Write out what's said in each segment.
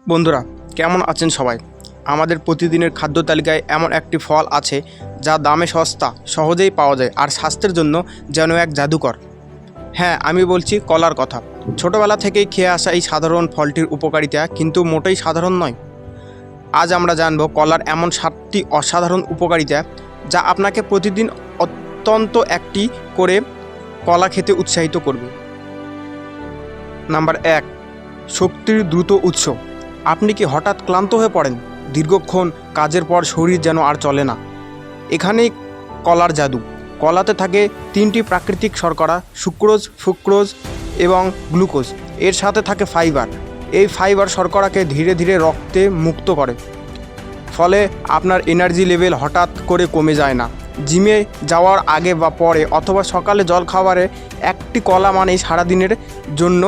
বন্ধুরা কেমন আছেন সবাই। আমাদের প্রতিদিনের খাদ্য তালিকায় এমন একটি ফল আছে যা দামে সস্তা, সহজেই পাওয়া যায় আর স্বাস্থ্যের জন্য যেন এক জাদুকর। হ্যাঁ, আমি বলছি কলার কথা। ছোটোবেলা থেকেই খেয়ে আসা এই সাধারণ ফলটির উপকারিতা কিন্তু মোটেই সাধারণ নয়। আজ আমরা জানব কলার এমন 7টি অসাধারণ উপকারিতা যা আপনাকে প্রতিদিন অত্যন্ত একটি করে কলা খেতে উৎসাহিত করবে। নাম্বার 1, শক্তির দ্রুত উৎস। আপনি কি হঠাৎ ক্লান্ত হয়ে পড়েন? দীর্ঘক্ষণ কাজের পর শরীর যেন আর চলে না। এখানেই কলার জাদু। কলাতে থাকে 3টি প্রাকৃতিক শর্করা, সুক্রোজ, ফ্রুক্টোজ এবং গ্লুকোজ। এর সাথে থাকে ফাইবার। এই ফাইবার শর্করাকে ধীরে ধীরে রক্তে মুক্ত করে, ফলে আপনার এনার্জি লেভেল হঠাৎ করে কমে যায় না। জিমে যাওয়ার আগে বা পরে অথবা সকালে জলখাবারে একটি কলা মানেই সারাদিনের জন্য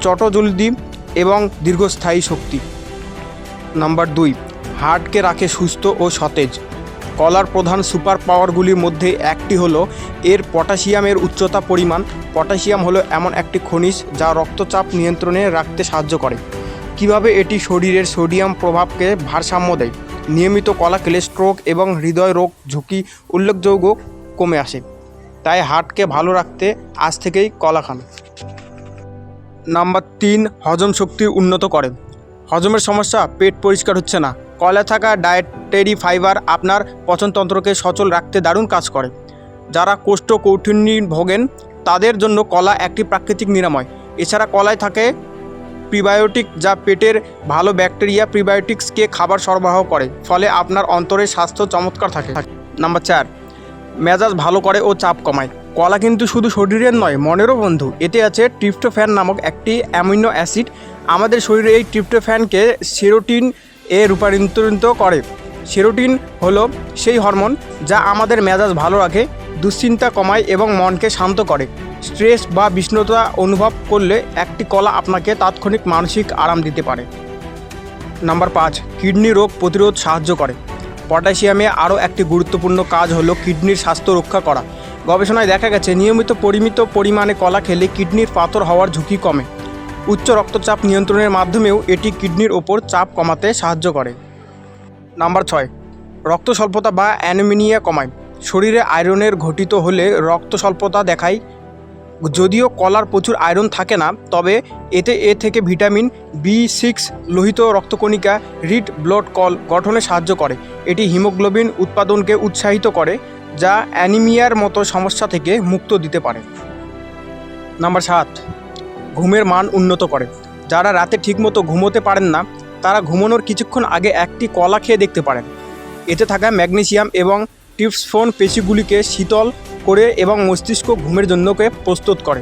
চটজলদি এবং দীর্ঘস্থায়ী শক্তি। নাম্বার 2, হার্টকে রাখে সুস্থ ও সতেজ। কলার প্রধান সুপার পাওয়ারগুলির মধ্যে একটি হলো এর পটাশিয়ামের উচ্চতা পরিমাণ। পটাশিয়াম হলো এমন একটি খনিজ যা রক্তচাপ নিয়ন্ত্রণে রাখতে সাহায্য করে। কিভাবে এটি শরীরের সোডিয়াম প্রভাবকে ভারসাম্য দেয়। নিয়মিত কলা খেলে স্ট্রোক এবং হৃদয় রোগ ঝুঁকি উল্লেখযোগ্য কমে আসে। তাই হার্টকে ভালো রাখতে আজ থেকেই কলা খান। নাম্বার 3, হজম শক্তি উন্নত করে। হজমের সমস্যা, পেট পরিষ্কার হচ্ছে না? কলায় থাকা ডায়েটারি ফাইবার আপনার পচনতন্ত্রকে সচল রাখতে দারুণ কাজ করে। যারা কোষ্ঠকাঠিন্যে ভোগেন তাদের জন্য কলা একটি প্রাকৃতিক নিরাময়। এছাড়া কলায় থাকে প্রিবায়োটিক যা পেটের ভালো ব্যাকটেরিয়া প্রিবায়োটিক্সকে খাবার সরবরাহ করে, ফলে আপনার অন্তরের স্বাস্থ্য চমৎকার থাকে। নাম্বার 4, মেজাজ ভালো করে ও চাপ কমায়। কলা কিন্তু শুধু শরীরের নয়, মনেরও বন্ধু। এতে আছে ট্রিপ্টোফ্যান নামক একটি অ্যামিনো অ্যাসিড। আমাদের শরীরে এই ট্রিপ্টোফ্যানকে সেরোটিন এ রূপান্তরিত করে। সেরোটিন হলো সেই হরমোন যা আমাদের মেজাজ ভালো রাখে, দুশ্চিন্তা কমায় এবং মনকে শান্ত করে। স্ট্রেস বা বিষণ্ণতা অনুভব করলে একটি কলা আপনাকে তাৎক্ষণিক মানসিক আরাম দিতে পারে। নাম্বার 5, কিডনি রোগ প্রতিরোধ সাহায্য করে। পটাশিয়ামে আরও একটি গুরুত্বপূর্ণ কাজ হলো কিডনির স্বাস্থ্য রক্ষা করা। গবেষণায় দেখা গেছে নিয়মিত পরিমিত পরিমাণে কলা খেলে কিডনির পাথর হওয়ার ঝুঁকি কমে। উচ্চ রক্তচাপ নিয়ন্ত্রণের মাধ্যমেও এটি কিডনির ওপর চাপ কমাতে সাহায্য করে। নাম্বার 6, রক্ত স্বল্পতা বা অ্যানিমিয়া কমায়। শরীরে আয়রনের ঘটিত হলে রক্ত স্বল্পতা দেখায়। যদিও কলার প্রচুর আয়রন থাকে না, তবে এতে থেকে ভিটামিন B6 লোহিত রক্তকণিকা রেড ব্লাড সেল গঠনে সাহায্য করে। এটি হিমোগ্লোবিন উৎপাদনকে উৎসাহিত করে, যা অ্যানিমিয়ার মতো সমস্যা থেকে মুক্ত দিতে পারে। নাম্বার 7, ঘুমের মান উন্নত করে। যারা রাতে ঠিকমতো ঘুমোতে পারেন না তারা ঘুমানোর কিছুক্ষণ আগে একটি কলা খেয়ে দেখতে পারেন। এতে থাকা ম্যাগনেসিয়াম এবং ট্রিপটোফ্যান পেশিগুলিকে শীতল করে এবং মস্তিষ্ক ঘুমের জন্যকে প্রস্তুত করে।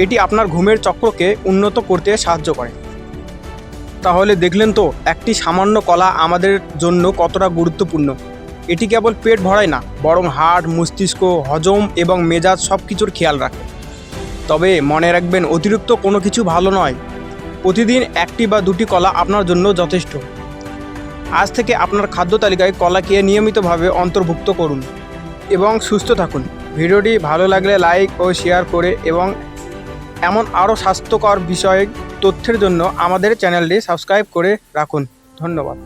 এটি আপনার ঘুমের চক্রকে উন্নত করতে সাহায্য করে। তাহলে দেখলেন তো একটি সামান্য কলা আমাদের জন্য কতটা গুরুত্বপূর্ণ। এটি কেবল পেট ভরায় না, বরং হার্ট, মস্তিষ্ক, হজম এবং মেজাজ সব কিছুর খেয়াল রাখে। তবে মনে রাখবেন, অতিরিক্ত কোনো কিছু ভালো নয়। প্রতিদিন 1টি বা 2টি কলা আপনার জন্য যথেষ্ট। আজ থেকে আপনার খাদ্য তালিকায় কলা খেয়ে নিয়মিতভাবে অন্তর্ভুক্ত করুন এবং সুস্থ থাকুন। ভিডিওটি ভালো লাগলে লাইক ও শেয়ার করে এবং এমন আরও স্বাস্থ্যকর বিষয়ক তথ্যের জন্য আমাদের চ্যানেলটি সাবস্ক্রাইব করে রাখুন। ধন্যবাদ।